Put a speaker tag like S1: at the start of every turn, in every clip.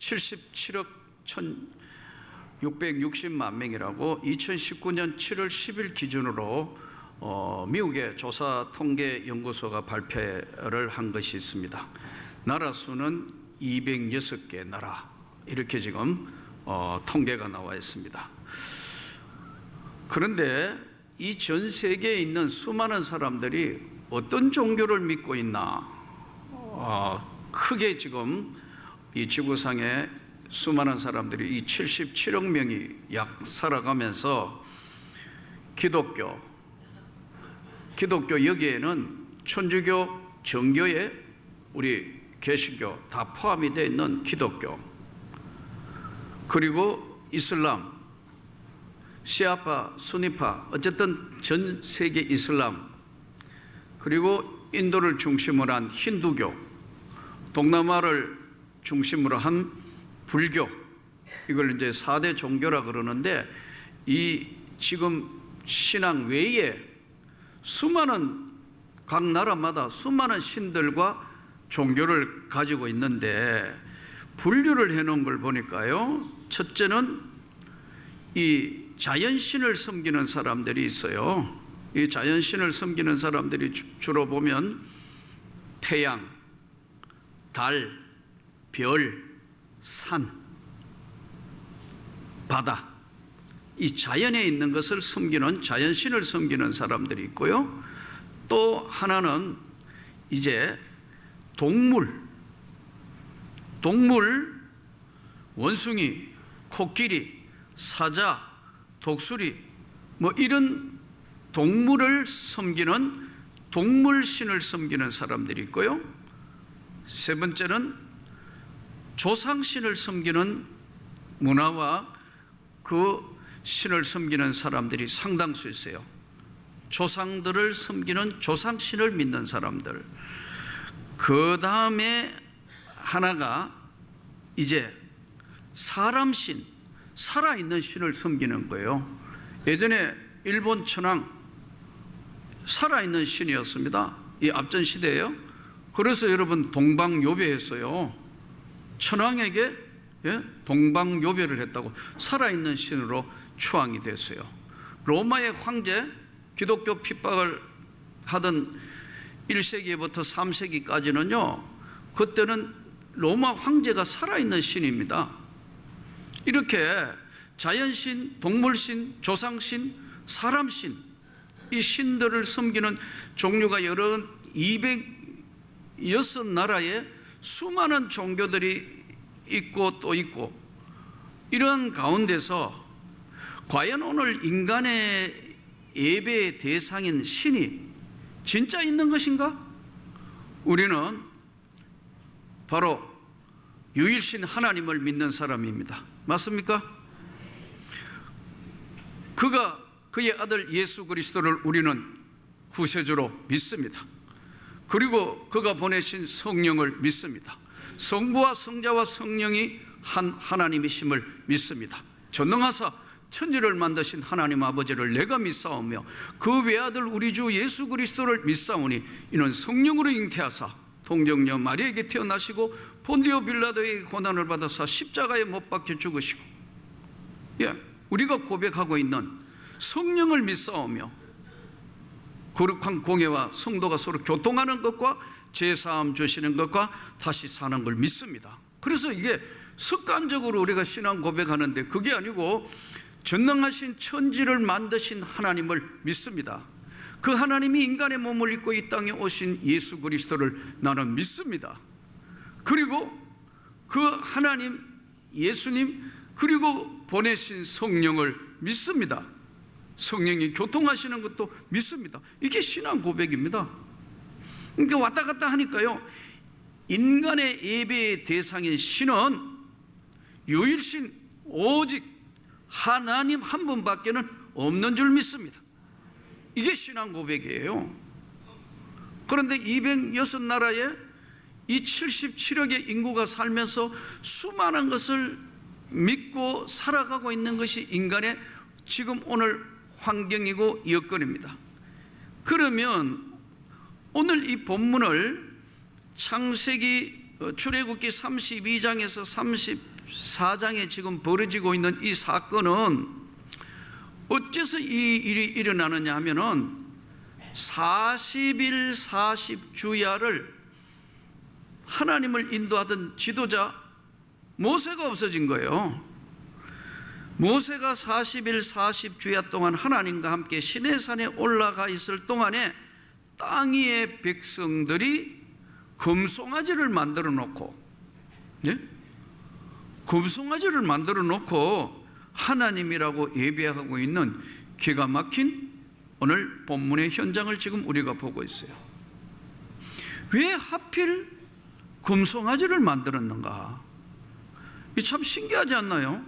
S1: 77억 1,660만 명이라고 2019년 7월 10일 기준으로 미국의 조사통계연구소가 발표를 한 것이 있습니다. 나라 수는 206개 나라, 이렇게 지금 통계가 나와 있습니다. 그런데 이 전 세계에 있는 수많은 사람들이 어떤 종교를 믿고 있나? 크게 지금 이 지구상에 수많은 사람들이 이 77억 명이 약 살아가면서 기독교 여기에는 천주교, 정교회, 우리 개신교 다 포함이 되어 있는 기독교, 그리고 이슬람, 시아파, 수니파, 어쨌든 전 세계 이슬람, 그리고 인도를 중심으로 한 힌두교, 동남아를 중심으로 한 불교, 이걸 이제 4대 종교라 그러는데, 이 지금 신앙 외에 수많은, 각 나라마다 수많은 신들과 종교를 가지고 있는데, 분류를 해 놓은 걸 보니까요, 첫째는 이 자연신을 섬기는 사람들이 있어요. 이 자연신을 섬기는 사람들이 주로 보면 태양, 달, 별, 산, 바다, 이 자연에 있는 것을 섬기는, 자연신을 섬기는 사람들이 있고요. 또 하나는 이제 동물, 원숭이, 코끼리, 사자, 독수리, 뭐 이런 동물을 섬기는, 동물신을 섬기는 사람들이 있고요. 세 번째는 조상신을 섬기는 문화와 그 신을 섬기는 사람들이 상당수 있어요. 조상들을 섬기는, 조상신을 믿는 사람들. 그 다음에 하나가 이제 사람신, 살아있는 신을 섬기는 거예요. 예전에 일본 천황 살아있는 신이었습니다. 이 앞전 시대예요. 그래서 여러분 동방요배했어요. 천황에게 동방요배를 했다고, 살아있는 신으로 추앙이 됐어요. 로마의 황제, 기독교 핍박을 하던 1세기부터 3세기까지는요, 그때는 로마 황제가 살아있는 신입니다. 이렇게 자연신, 동물신, 조상신, 사람신, 이 신들을 섬기는 종류가 여러 206나라에 수많은 종교들이 있고 또 있고, 이런 가운데서 과연 오늘 인간의 예배의 대상인 신이 진짜 있는 것인가? 우리는 바로 유일신 하나님을 믿는 사람입니다. 맞습니까? 그의 아들 예수 그리스도를 우리는 구세주로 믿습니다. 그리고 그가 보내신 성령을 믿습니다. 성부와 성자와 성령이 한 하나님이심을 믿습니다. 전능하사 천지를 만드신 하나님 아버지를 내가 믿사오며 그 외아들 우리 주 예수 그리스도를 믿사오니 이는 성령으로 잉태하사 동정녀 마리아에게 태어나시고 본디오 빌라도에게 고난을 받아사 십자가에 못 박혀 죽으시고, 우리가 고백하고 있는 성령을 믿사오며 거룩한 공예와 성도가 서로 교통하는 것과 제사함 주시는 것과 다시 사는 걸 믿습니다. 그래서 이게 습관적으로 우리가 신앙 고백하는데, 그게 아니고 전능하신 천지를 만드신 하나님을 믿습니다. 그 하나님이 인간의 몸을 입고 이 땅에 오신 예수 그리스도를 나는 믿습니다. 그리고 그 하나님, 예수님, 그리고 보내신 성령을 믿습니다. 성령이 교통하시는 것도 믿습니다. 이게 신앙 고백입니다. 그러니까 왔다 갔다 하니까요, 인간의 예배의 대상인 신은 유일신, 오직 하나님 한 분밖에는 없는 줄 믿습니다. 이게 신앙 고백이에요. 그런데 206나라에 이 77억의 인구가 살면서 수많은 것을 믿고 살아가고 있는 것이 인간의 지금 오늘 환경이고 여건입니다. 그러면 오늘 이 본문을 창세기 출애굽기 32장에서 34장에 지금 벌어지고 있는 이 사건은 어째서 이 일이 일어나느냐 하면은 40일 40주야를 하나님을 인도하던 지도자 모세가 없어진 거예요. 모세가 40일 40주야 동안 하나님과 함께 시내산에 올라가 있을 동안에 땅 위의 백성들이 금송아지를 만들어 놓고, 네? 금송아지를 만들어 놓고 하나님이라고 예배하고 있는 기가 막힌 오늘 본문의 현장을 지금 우리가 보고 있어요. 왜 하필 금송아지를 만들었는가? 이게 참 신기하지 않나요?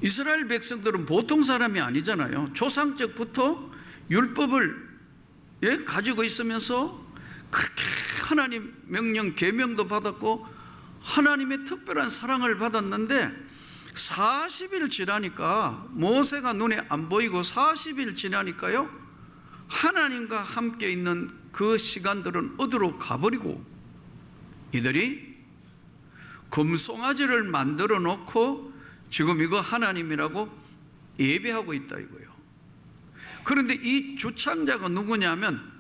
S1: 이스라엘 백성들은 보통 사람이 아니잖아요. 조상적부터 율법을 가지고 있으면서 그렇게 하나님 명령 계명도 받았고 하나님의 특별한 사랑을 받았는데 40일 지나니까 모세가 눈에 안 보이고 40일 지나니까요 하나님과 함께 있는 그 시간들은 어디로 가버리고 이들이 금송아지를 만들어 놓고 지금 이거 하나님이라고 예배하고 있다 이거예요. 그런데 이 주창자가 누구냐면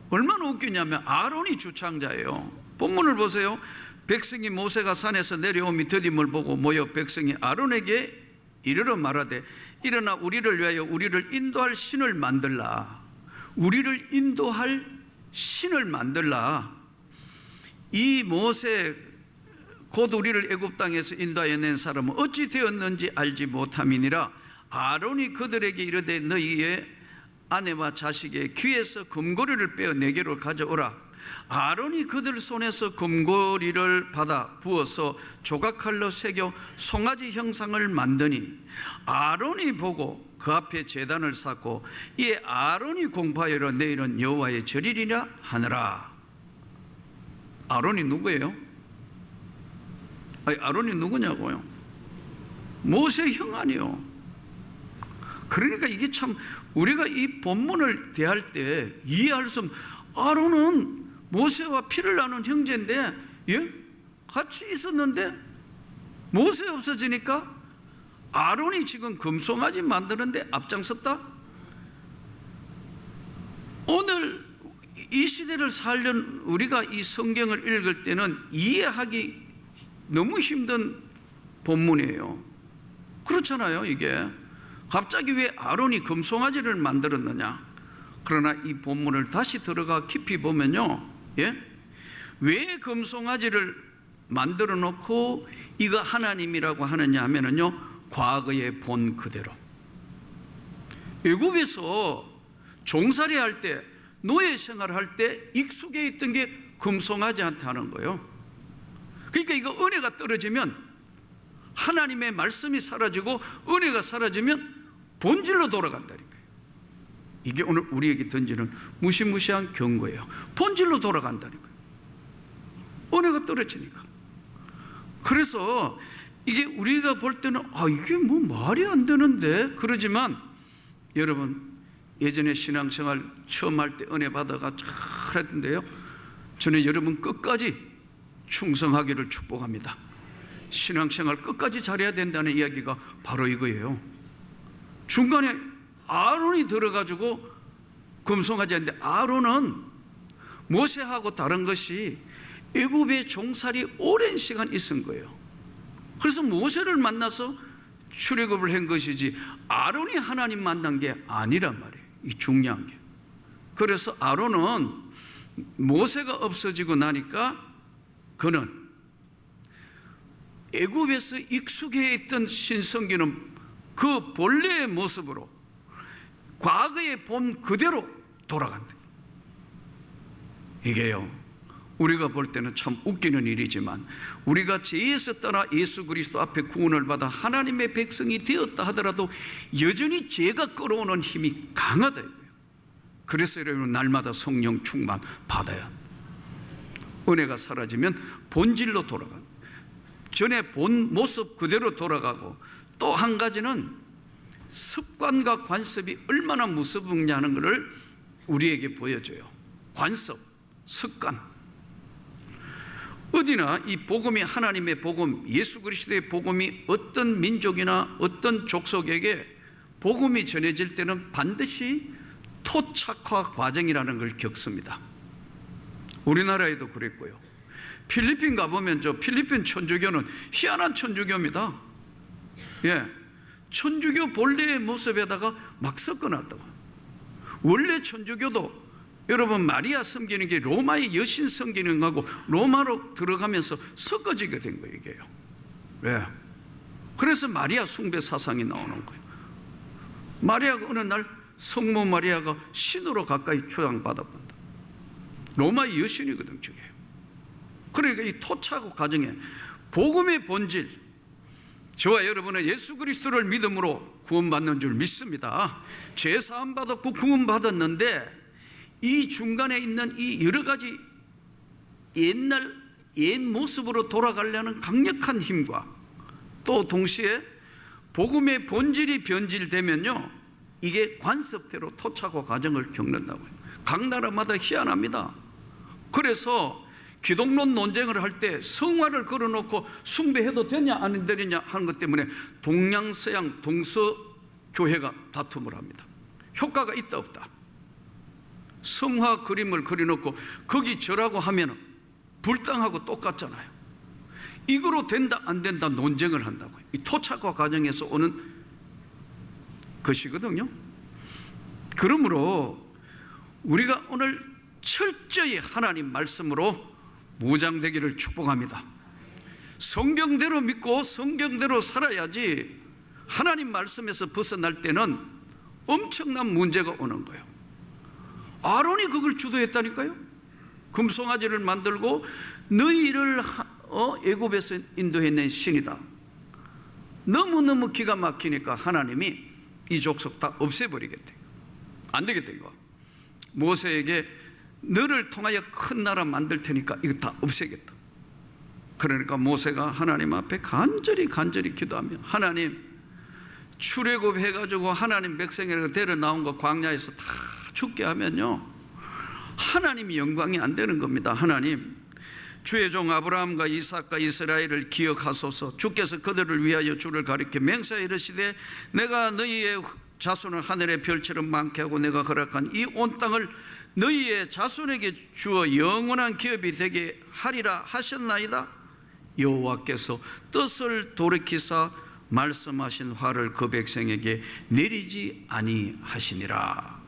S1: 얼마나 웃기냐면 아론이 주창자예요. 본문을 보세요. 백성이 모세가 산에서 내려오미 더딤을 보고 모여 백성이 아론에게 이르러 말하되 일어나 우리를 위하여 우리를 인도할 신을 만들라. 우리를 인도할 신을 만들라. 이 모세 곧 우리를 애굽 땅에서 인도하여 낸 사람은 어찌 되었는지 알지 못함이니라. 아론이 그들에게 이르되 너희의 아내와 자식의 귀에서 금고리를 빼어 내게로 가져오라. 아론이 그들 손에서 금고리를 받아 부어서 조각칼로 새겨 송아지 형상을 만드니 아론이 보고 그 앞에 제단을 쌓고 이에 아론이 공파하여 내일은 여호와의 절일이라 하느라. 아론이 누구예요? 아니, 아론이 누구냐고요? 모세 형 아니요. 그러니까 이게 참 우리가 이 본문을 대할 때 이해할 수 없는, 아론은 모세와 피를 나눈 형제인데 같이 있었는데 모세 없어지니까 아론이 지금 금송아지 만드는데 앞장섰다? 오늘 이 시대를 살던 우리가 이 성경을 읽을 때는 이해하기 너무 힘든 본문이에요. 그렇잖아요. 이게 갑자기 왜 아론이 금송아지를 만들었느냐? 그러나 이 본문을 다시 들어가 깊이 보면요, 왜 금송아지를 만들어 놓고 이거 하나님이라고 하느냐 하면은요, 과거의 본 그대로 애굽에서 종살이 할 때, 노예 생활할 때 익숙해 있던 게 금송아지한테 하는 거예요. 그러니까 이거 은혜가 떨어지면 하나님의 말씀이 사라지고 은혜가 사라지면 본질로 돌아간다니까요. 이게 오늘 우리에게 던지는 무시무시한 경고예요. 본질로 돌아간다니까요. 은혜가 떨어지니까. 그래서 이게 우리가 볼 때는 이게 뭐 말이 안 되는데 그러지만 여러분 예전에 신앙생활 처음 할 때 은혜 받아가 잘했는데요, 저는 여러분 끝까지 충성하기를 축복합니다. 신앙생활 끝까지 잘해야 된다는 이야기가 바로 이거예요. 중간에 아론이 들어가지고 금송아지 했는데 아론은 모세하고 다른 것이 애굽의 종살이 오랜 시간 있은 거예요. 그래서 모세를 만나서 출애굽을 한 것이지 아론이 하나님 만난 게 아니란 말이에요. 이 중요한 게. 그래서 아론은 모세가 없어지고 나니까 그는 애굽에서 익숙해 있던 신성기는 그 본래의 모습으로 과거의 본 그대로 돌아간다. 이게요, 우리가 볼 때는 참 웃기는 일이지만 우리가 죄에서 떠나 예수 그리스도 앞에 구원을 받아 하나님의 백성이 되었다 하더라도 여전히 죄가 끌어오는 힘이 강하다. 그래서 여러분 날마다 성령 충만 받아야 합니다. 은혜가 사라지면 본질로 돌아가, 전에 본 모습 그대로 돌아가고, 또 한 가지는 습관과 관습이 얼마나 무섭느냐는 것을 우리에게 보여줘요. 관습, 습관. 어디나 이 복음이 하나님의 복음, 예수 그리스도의 복음이 어떤 민족이나 어떤 족속에게 복음이 전해질 때는 반드시 토착화 과정이라는 걸 겪습니다. 우리나라에도 그랬고요. 필리핀 가보면 저 필리핀 천주교는 희한한 천주교입니다. 예, 천주교 본래의 모습에다가 막 섞어놨다고. 원래 천주교도 여러분 마리아 섬기는 게 로마의 여신 섬기는 거하고 로마로 들어가면서 섞어지게 된 거예요, 이게요. 왜? 그래서 마리아 숭배 사상이 나오는 거예요. 마리아가 어느 날 성모 마리아가 신으로 가까이 추앙받아본다. 로마의 여신이거든, 저게. 그러니까 이 토착 과정에 복음의 본질, 저와 여러분은 예수 그리스도를 믿음으로 구원받는 줄 믿습니다. 죄 사함 받았고 구원받았는데 이 중간에 있는 이 여러 가지 옛 모습으로 돌아가려는 강력한 힘과 또 동시에 복음의 본질이 변질되면요, 이게 관습대로 토착화 과정을 겪는다고요. 각 나라마다 희한합니다. 그래서 기독론 논쟁을 할 때 성화를 걸어놓고 숭배해도 되냐 안 되느냐 하는 것 때문에 동양서양 동서교회가 다툼을 합니다. 효과가 있다 없다. 성화 그림을 그려놓고 거기 절하고 하면 불당하고 똑같잖아요. 이거로 된다 안 된다 논쟁을 한다고요. 이 토착화 과정에서 오는 것이거든요. 그러므로 우리가 오늘 철저히 하나님 말씀으로 무장되기를 축복합니다. 성경대로 믿고 성경대로 살아야지 하나님 말씀에서 벗어날 때는 엄청난 문제가 오는 거예요. 아론이 그걸 주도했다니까요. 금송아지를 만들고 너희를 애굽에서 인도해낸 신이다. 너무너무 기가 막히니까 하나님이 이 족속 다 없애버리겠대. 안 되겠다 이거. 모세에게 너를 통하여 큰 나라 만들 테니까 이거 다 없애겠다. 그러니까 모세가 하나님 앞에 간절히 기도하며, 하나님 출애굽 해가지고 하나님 백성에게 데려 나온 거 광야에서 다 죽게 하면요, 하나님이 영광이 안 되는 겁니다. 하나님, 주의 종 아브라함과 이삭과 이스라엘을 기억하소서. 주께서 그들을 위하여 주를 가리켜 맹세하여 이르시되 내가 너희의 자손을 하늘의 별처럼 많게 하고 내가 허락한 이 온 땅을 너희의 자손에게 주어 영원한 기업이 되게 하리라 하셨나이다. 여호와께서 뜻을 돌이키사 말씀하신 화를 그 백성에게 내리지 아니하시니라.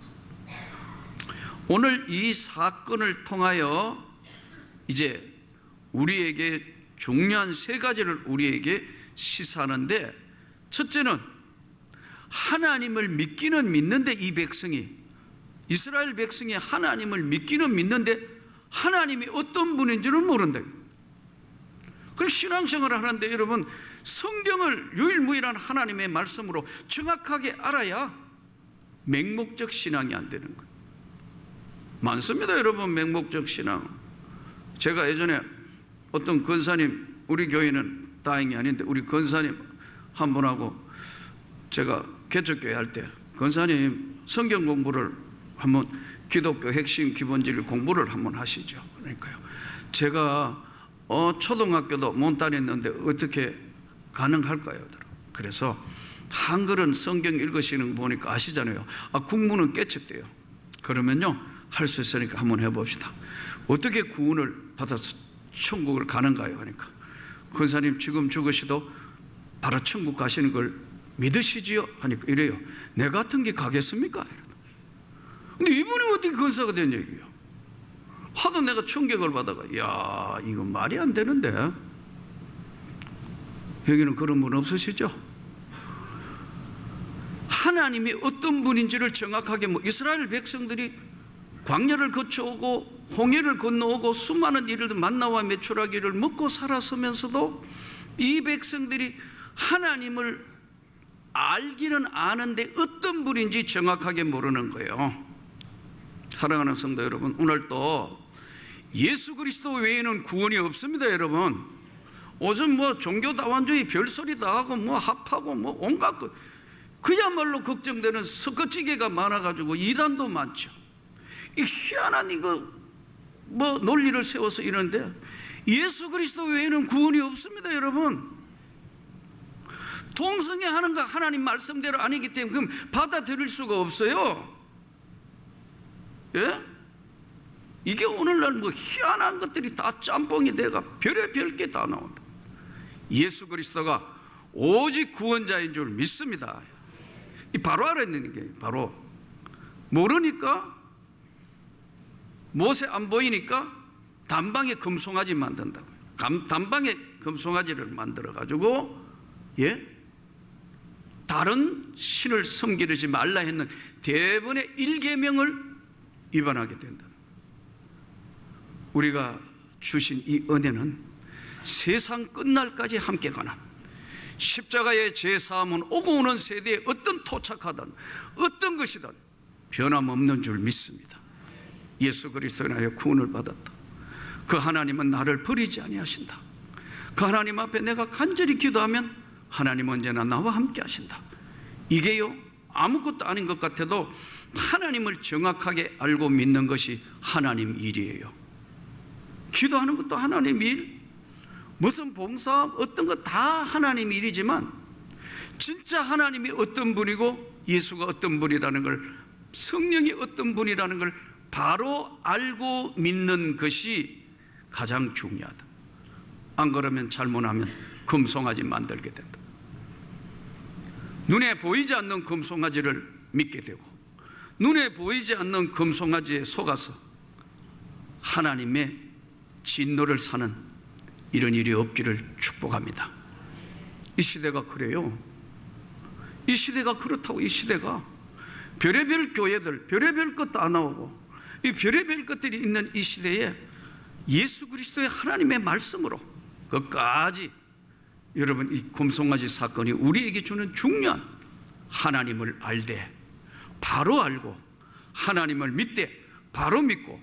S1: 오늘 이 사건을 통하여 이제 우리에게 중요한 세 가지를 우리에게 시사하는데, 첫째는 하나님을 믿기는 믿는데, 이 백성이, 이스라엘 백성이 하나님을 믿기는 믿는데 하나님이 어떤 분인지를 모른다. 그래서 신앙생활을 하는데 여러분, 성경을 유일무이한 하나님의 말씀으로 정확하게 알아야 맹목적 신앙이 안 되는 거예요. 많습니다 여러분, 맹목적 신앙. 제가 예전에 어떤 권사님, 우리 교회는 다행히 아닌데 우리 권사님 한 분하고 제가 개척교회 할 때, 권사님 성경 공부를 한번, 기독교 핵심 기본진리 공부를 한번 하시죠. 그러니까요, 제가 초등학교도 못 다녔는데 어떻게 가능할까요? 그래서 한글은 성경 읽으시는 거 보니까 아시잖아요. 국문은 깨책돼요. 그러면요, 할 수 있으니까 한번 해봅시다. 어떻게 구원을 받아서 천국을 가는가요? 하니까 권사님 지금 죽으시도 바로 천국 가시는 걸 믿으시지요? 하니까 이래요. 내 같은 게 가겠습니까? 근데 이분이 어떻게 권사가 된 얘기예요? 하도 내가 충격을 받아가, 야, 이거 말이 안 되는데. 여기는 그런 분 없으시죠? 하나님이 어떤 분인지를 정확하게, 이스라엘 백성들이 광야를 거쳐오고 홍해를 건너오고 수많은 이를 만나와 메추라기를 먹고 살았으면서도 이 백성들이 하나님을 알기는 아는데 어떤 분인지 정확하게 모르는 거예요. 사랑하는 성도 여러분, 오늘도 예수 그리스도 외에는 구원이 없습니다. 여러분, 요즘 종교다원주의 별소리 다 하고 합하고 온갖 것, 그야말로 걱정되는 섞어찌개가 많아가지고 이단도 많죠. 이 희한한 이거 논리를 세워서 이러는데, 예수 그리스도 외에는 구원이 없습니다, 여러분. 동성애하는 거 하나님 말씀대로 아니기 때문에 그럼 받아들일 수가 없어요. 예? 이게 오늘날 뭐 희한한 것들이 다 짬뽕이 돼가 별의별 게 다 나온다. 예수 그리스도가 오직 구원자인 줄 믿습니다. 이 바로 알아내는 게 바로 모르니까 못에 안 보이니까 단방에 금송아지 만든다고. 단방에 금송아지를 만들어 가지고 다른 신을 섬기지 말라 했는 대번의 1계명을 위반하게 된다. 우리가 주신 이 은혜는 세상 끝날까지 함께 가는 십자가의 제사함은 오고 오는 세대에 어떤 토착하든 어떤 것이든 변함없는 줄 믿습니다. 예수 그리스도에 인하여 구원을 받았다. 그 하나님은 나를 버리지 아니하신다. 그 하나님 앞에 내가 간절히 기도하면 하나님 언제나 나와 함께 하신다. 이게요, 아무것도 아닌 것 같아도 하나님을 정확하게 알고 믿는 것이 하나님 일이에요. 기도하는 것도 하나님 일, 무슨 봉사, 어떤 것 다 하나님 일이지만 진짜 하나님이 어떤 분이고 예수가 어떤 분이라는 걸, 성령이 어떤 분이라는 걸 바로 알고 믿는 것이 가장 중요하다. 안 그러면 잘못하면 금송아지 만들게 된다. 눈에 보이지 않는 금송아지를 믿게 되고 눈에 보이지 않는 금송아지에 속아서 하나님의 진노를 사는 이런 일이 없기를 축복합니다. 이 시대가 그래요. 이 시대가 그렇다고. 이 시대가 별의별 교회들, 별의별 것 다 나오고 이 별의별 것들이 있는 이 시대에 예수 그리스도의 하나님의 말씀으로 끝까지 여러분, 이 금송아지 사건이 우리에게 주는 중요한 하나님을 알되 바로 알고 하나님을 믿되 바로 믿고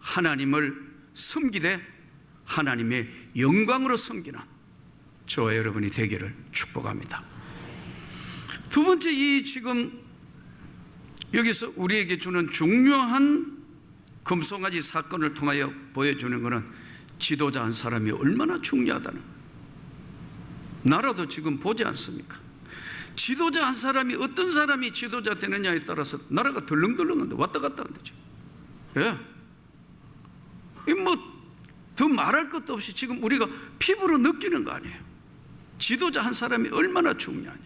S1: 하나님을 섬기되 하나님의 영광으로 섬기는 저와 여러분이 되기를 축복합니다. 두 번째, 이 지금 여기서 우리에게 주는 중요한 금송아지 사건을 통하여 보여주는 것은 지도자 한 사람이 얼마나 중요하다는 거예요. 나라도 지금 보지 않습니까? 지도자 한 사람이, 어떤 사람이 지도자 되느냐에 따라서 나라가 덜렁덜렁한데 왔다 갔다 한대죠. 예. 뭐 더 말할 것도 없이 지금 우리가 피부로 느끼는 거 아니에요. 지도자 한 사람이 얼마나 중요하냐.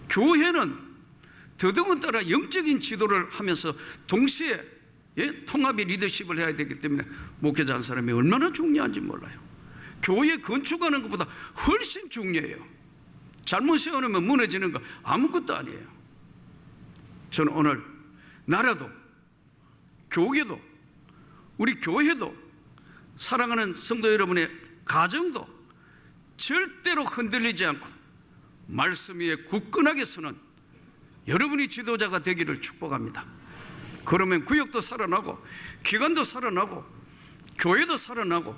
S1: 교회는 더더군다나 영적인 지도를 하면서 동시에 통합의 리더십을 해야 되기 때문에 목회자 한 사람이 얼마나 중요한지 몰라요. 교회 건축하는 것보다 훨씬 중요해요. 잘못 세워놓으면 무너지는 거 아무것도 아니에요. 저는 오늘 나라도, 교계도, 우리 교회도, 사랑하는 성도 여러분의 가정도 절대로 흔들리지 않고 말씀 위에 굳건하게 서는 여러분이 지도자가 되기를 축복합니다. 그러면 구역도 살아나고 기관도 살아나고 교회도 살아나고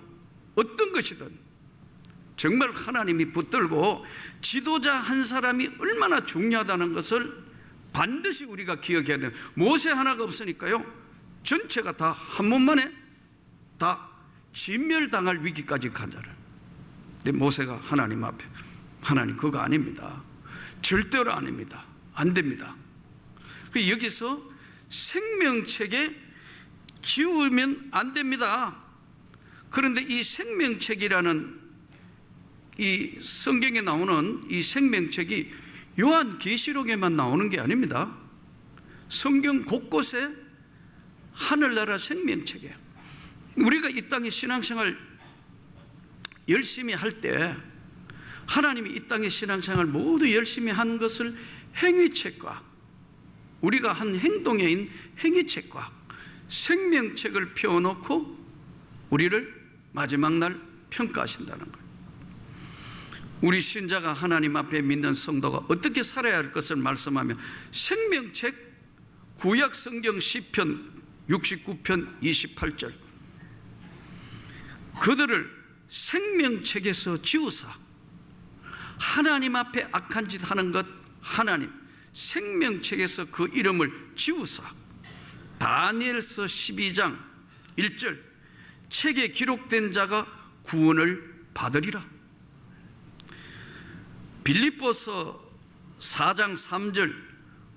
S1: 어떤 것이든 정말 하나님이 붙들고 지도자 한 사람이 얼마나 중요하다는 것을 반드시 우리가 기억해야 돼요. 모세 하나가 없으니까요, 전체가 다 한 몸만에 다 진멸당할 위기까지 가잖아요. 근데 모세가 하나님 앞에, 하나님 그거 아닙니다. 절대로 아닙니다. 안 됩니다. 여기서 생명책에 지우면 안 됩니다. 그런데 이 생명책이라는 이 성경에 나오는 이 생명책이 요한계시록에만 나오는 게 아닙니다. 성경 곳곳에 하늘나라 생명책이에요. 우리가 이 땅에 신앙생활 열심히 할 때 하나님이 이 땅의 신앙생활 모두 열심히 한 것을 행위책과 우리가 한 행동에 있는 행위책과 생명책을 펴놓고 우리를 마지막 날 평가하신다는 거예요. 우리 신자가 하나님 앞에 믿는 성도가 어떻게 살아야 할 것을 말씀하며 생명책, 구약 성경 시편 69편 28절, 그들을 생명책에서 지우사 하나님 앞에 악한 짓 하는 것 하나님 생명책에서 그 이름을 지우사. 다니엘서 12장 1절, 책에 기록된 자가 구원을 받으리라. 빌립보서 4장 3절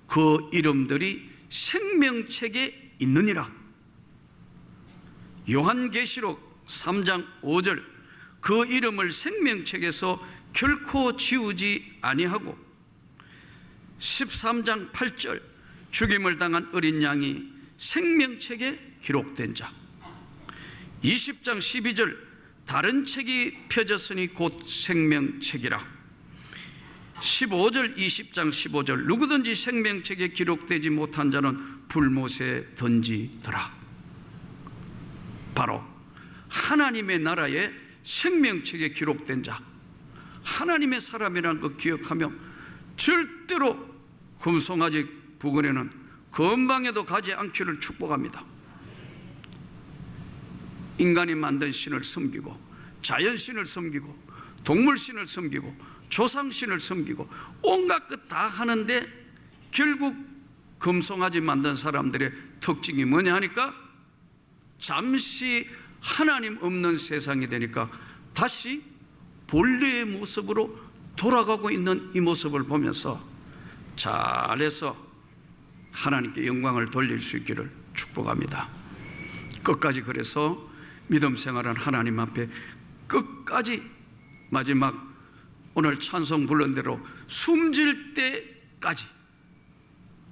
S1: 그 이름들이 생명책에 있느니라. 요한계시록 3장 5절 그 이름을 생명책에서 결코 지우지 아니하고 13장 8절 죽임을 당한 어린 양이 생명책에 기록된 자 20장 12절 다른 책이 펴졌으니 곧 생명책이라 15절 20장 15절 누구든지 생명책에 기록되지 못한 자는 불못에 던지더라. 바로 하나님의 나라에 생명책에 기록된 자, 하나님의 사람이라는 거 기억하며 절대로 금송아지 부근에는 건방에도 가지 않기를 축복합니다. 인간이 만든 신을 섬기고 자연신을 섬기고 동물신을 섬기고 조상신을 섬기고 온갖 것 다 하는데 결국 금송아지 만든 사람들의 특징이 뭐냐 하니까 잠시 하나님 없는 세상이 되니까 다시 본래의 모습으로 돌아가고 있는 이 모습을 보면서 잘해서 하나님께 영광을 돌릴 수 있기를 축복합니다. 끝까지 그래서 믿음 생활한 하나님 앞에 끝까지 마지막 오늘 찬송 부른 대로 숨질 때까지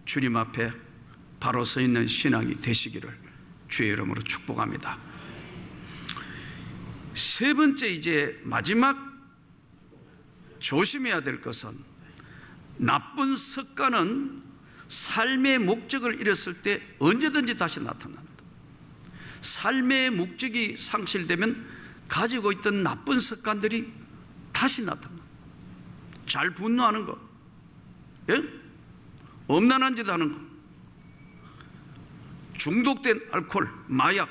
S1: 주님 앞에 바로 서 있는 신앙이 되시기를 주의 이름으로 축복합니다. 세 번째, 이제 마지막 조심해야 될 것은 나쁜 습관은 삶의 목적을 잃었을 때 언제든지 다시 나타난다. 삶의 목적이 상실되면 가지고 있던 나쁜 습관들이 다시 나타난다. 잘 분노하는 거, 예? 엄난한 짓 하는 거, 중독된 알코올, 마약,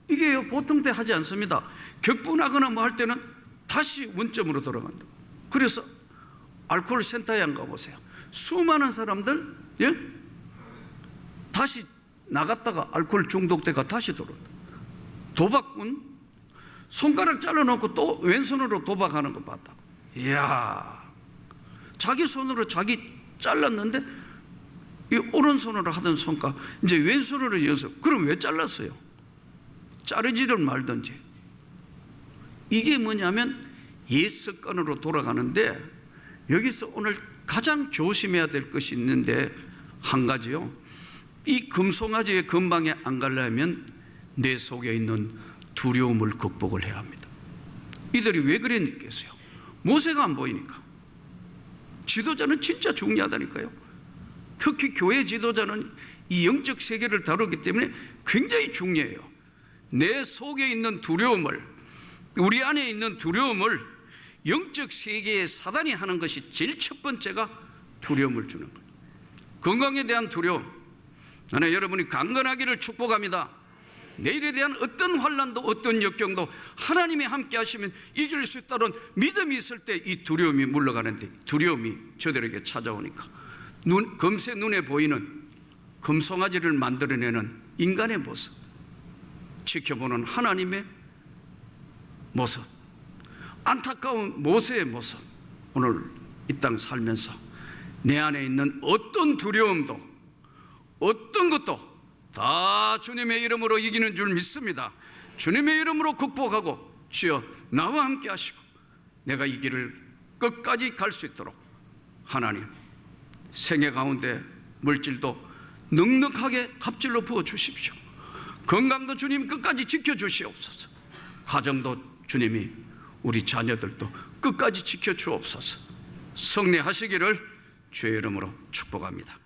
S1: 이게 보통 때 하지 않습니다. 격분하거나 뭐 할 때는 다시 원점으로 돌아간다. 그래서 알코올 센터에 안 가보세요. 수많은 사람들, 예? 다시 나갔다가 알코올 중독돼가 다시 들어온다. 도박꾼, 손가락 잘라놓고 또 왼손으로 도박하는 거 봤다. 이야, 자기 손으로 자기 잘랐는데 이 오른손으로 하던 손가락 이제 왼손으로 이어서, 그럼 왜 잘랐어요? 자르지를 말든지. 이게 뭐냐면 옛 습관으로 돌아가는데, 여기서 오늘 가장 조심해야 될 것이 있는데 한 가지요. 이 금송아지의 건방에 안 가려면 내 속에 있는 두려움을 극복을 해야 합니다. 이들이 왜 그랬겠어요? 모세가 안 보이니까. 지도자는 진짜 중요하다니까요. 특히 교회 지도자는 이 영적 세계를 다루기 때문에 굉장히 중요해요. 내 속에 있는 두려움을, 우리 안에 있는 두려움을 영적 세계의 사단이 하는 것이 제일 첫 번째가 두려움을 주는 거예요. 건강에 대한 두려움. 나는 여러분이 강건하기를 축복합니다. 내일에 대한 어떤 환난도 어떤 역경도 하나님이 함께 하시면 이길 수 있다는 믿음이 있을 때 이 두려움이 물러가는데, 두려움이 저들에게 찾아오니까 금세 눈에 보이는 금송아지를 만들어내는 인간의 모습, 지켜보는 하나님의 모습, 안타까운 모세의 모습, 오늘 이 땅 살면서 내 안에 있는 어떤 두려움도 어떤 것도 다 주님의 이름으로 이기는 줄 믿습니다. 주님의 이름으로 극복하고 주여 나와 함께 하시고 내가 이 길을 끝까지 갈 수 있도록 하나님 생애 가운데 물질도 넉넉하게 갑질로 부어 주십시오. 건강도 주님 끝까지 지켜주시옵소서. 가정도 주님이 우리 자녀들도 끝까지 지켜주옵소서. 승리하시기를 주의 이름으로 축복합니다.